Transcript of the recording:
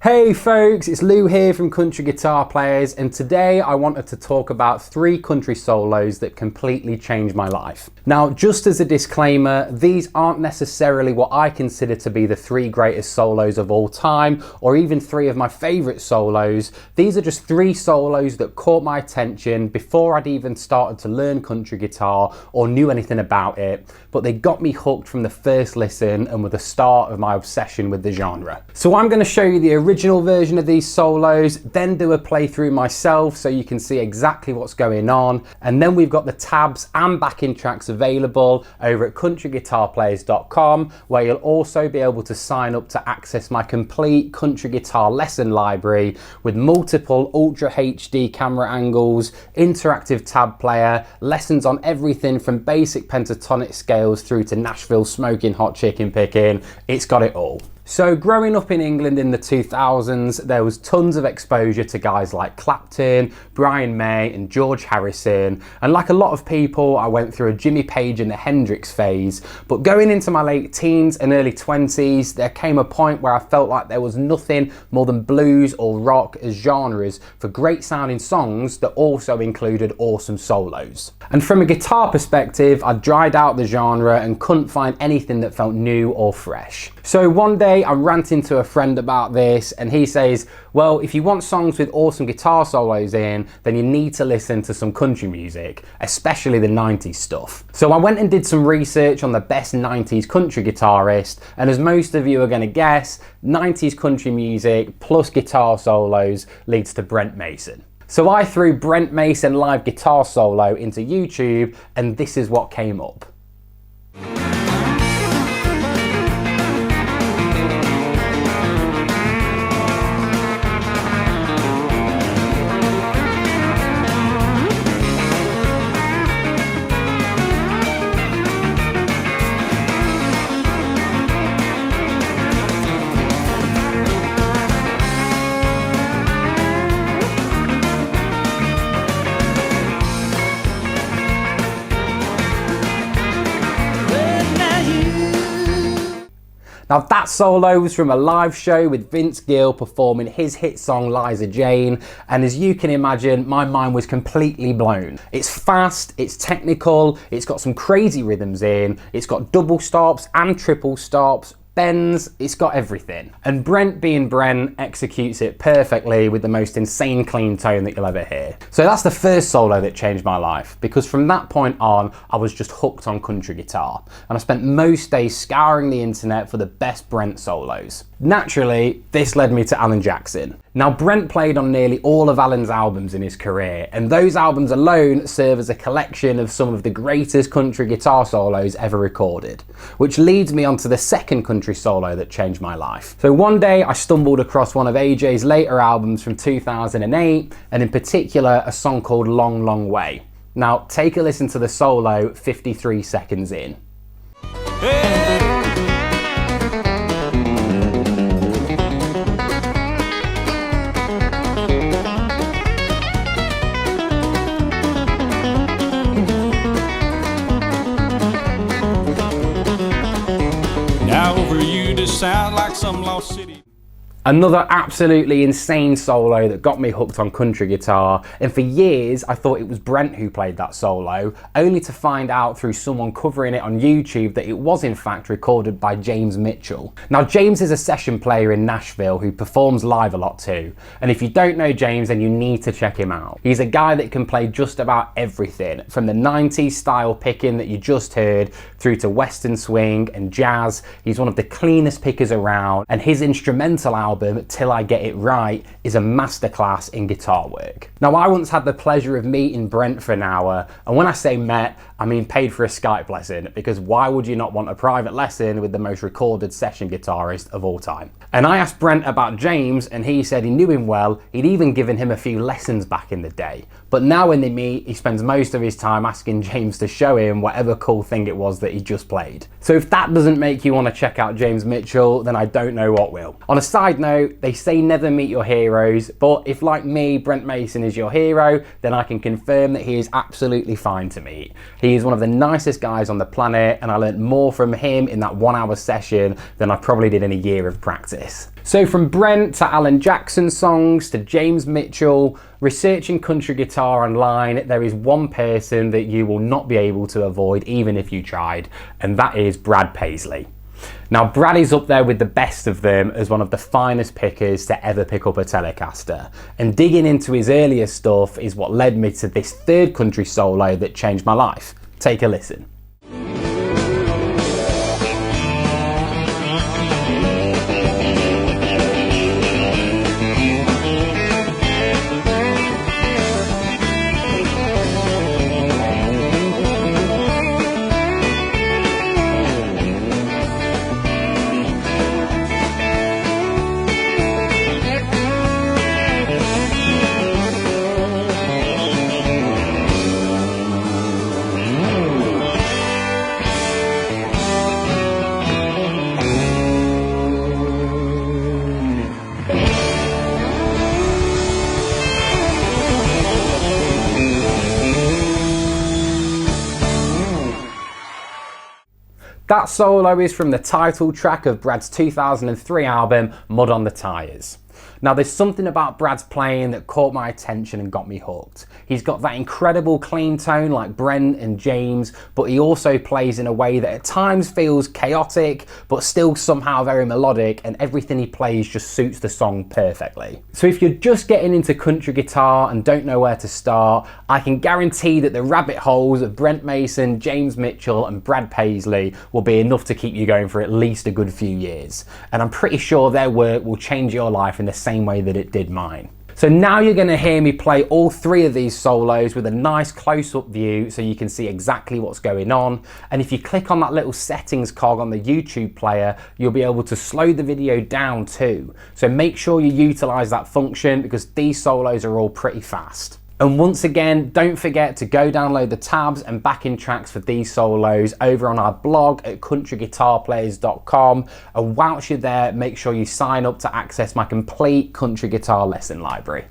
Hey folks, it's Lou here from Country Guitar Players, and today I wanted to talk about 3 country solos that completely changed my life. Now, just as a disclaimer, these aren't necessarily what I consider to be the 3 greatest solos of all time, or even 3 of my favourite solos. These are just 3 solos that caught my attention before I'd even started to learn country guitar or knew anything about it, but they got me hooked from the first listen and were the start of my obsession with the genre. So I'm going to show you the original version of these solos, then do a playthrough myself so you can see exactly what's going on, and then we've got the tabs and backing tracks available over at countryguitarplayers.com, where you'll also be able to sign up to access my complete country guitar lesson library with multiple Ultra HD camera angles, interactive tab player, lessons on everything from basic pentatonic scales through to Nashville smoking hot chicken picking. It's got it all. So growing up in England in the 2000s, there was tons of exposure to guys like Clapton, Brian May and George Harrison, and like a lot of people, I went through a Jimmy Page and the Hendrix phase, but going into my late teens and early 20s, there came a point where I felt like there was nothing more than blues or rock as genres for great sounding songs that also included awesome solos. And from a guitar perspective, I dried out the genre and couldn't find anything that felt new or fresh. So one day I'm ranting to a friend about this and he says, well, if you want songs with awesome guitar solos in, then you need to listen to some country music, especially the 90s stuff. So I went and did some research on the best 90s country guitarist, and as most of you are going to guess, 90s country music plus guitar solos leads to Brent Mason. So I threw Brent Mason live guitar solo into YouTube and this is what came up. Now that solo was from a live show with Vince Gill performing his hit song Liza Jane, and as you can imagine, my mind was completely blown. It's fast, it's technical, it's got some crazy rhythms in, it's got double stops and triple stops, bends, it's got everything. And Brent being Brent executes it perfectly with the most insane clean tone that you'll ever hear. So that's the first solo that changed my life, because from that point on, I was just hooked on country guitar. And I spent most days scouring the internet for the best Brent solos. Naturally, this led me to Alan Jackson. Now Brent played on nearly all of Alan's albums in his career, and those albums alone serve as a collection of some of the greatest country guitar solos ever recorded. Which leads me on to the second country solo that changed my life. So one day I stumbled across one of AJ's later albums from 2008, and in particular a song called Long Long Way. Now take a listen to the solo 53 seconds in. Hey! Sound like some lost city. Another absolutely insane solo that got me hooked on country guitar, and for years I thought it was Brent who played that solo, only to find out through someone covering it on YouTube that it was in fact recorded by James Mitchell. Now James is a session player in Nashville who performs live a lot too, and if you don't know James then you need to check him out. He's a guy that can play just about everything, from the 90s style picking that you just heard through to western swing and jazz. He's one of the cleanest pickers around, and his instrumental album Till I Get It Right is a masterclass in guitar work. Now I once had the pleasure of meeting Brent for an hour, and when I say met, I mean paid for a Skype lesson, because why would you not want a private lesson with the most recorded session guitarist of all time? And I asked Brent about James and he said he knew him well, he'd even given him a few lessons back in the day. But now when they meet, he spends most of his time asking James to show him whatever cool thing it was that he just played. So if that doesn't make you want to check out James Mitchell, then I don't know what will. On a side note, they say never meet your heroes, but if like me, Brent Mason is your hero, then I can confirm that he is absolutely fine to meet. He is one of the nicest guys on the planet, and I learned more from him in that 1 hour session than I probably did in a year of practice. So from Brent to Alan Jackson songs to James Mitchell, researching country guitar online, there is one person that you will not be able to avoid even if you tried, and that is Brad Paisley. Now Brad is up there with the best of them as one of the finest pickers to ever pick up a Telecaster, and digging into his earlier stuff is what led me to this third country solo that changed my life. Take a listen. That solo is from the title track of Brad's 2003 album, Mud on the Tires. Now there's something about Brad's playing that caught my attention and got me hooked. He's got that incredible clean tone like Brent and James, but he also plays in a way that at times feels chaotic, but still somehow very melodic, and everything he plays just suits the song perfectly. So if you're just getting into country guitar and don't know where to start, I can guarantee that the rabbit holes of Brent Mason, James Mitchell and Brad Paisley will be enough to keep you going for at least a good few years. And I'm pretty sure their work will change your life in the same way that it did mine. So now you're going to hear me play all three of these solos with a nice close-up view so you can see exactly what's going on. And if you click on that little settings cog on the YouTube player, you'll be able to slow the video down too. So make sure you utilize that function because these solos are all pretty fast. And once again, don't forget to go download the tabs and backing tracks for these solos over on our blog at countryguitarplayers.com. And whilst you're there, make sure you sign up to access my complete country guitar lesson library.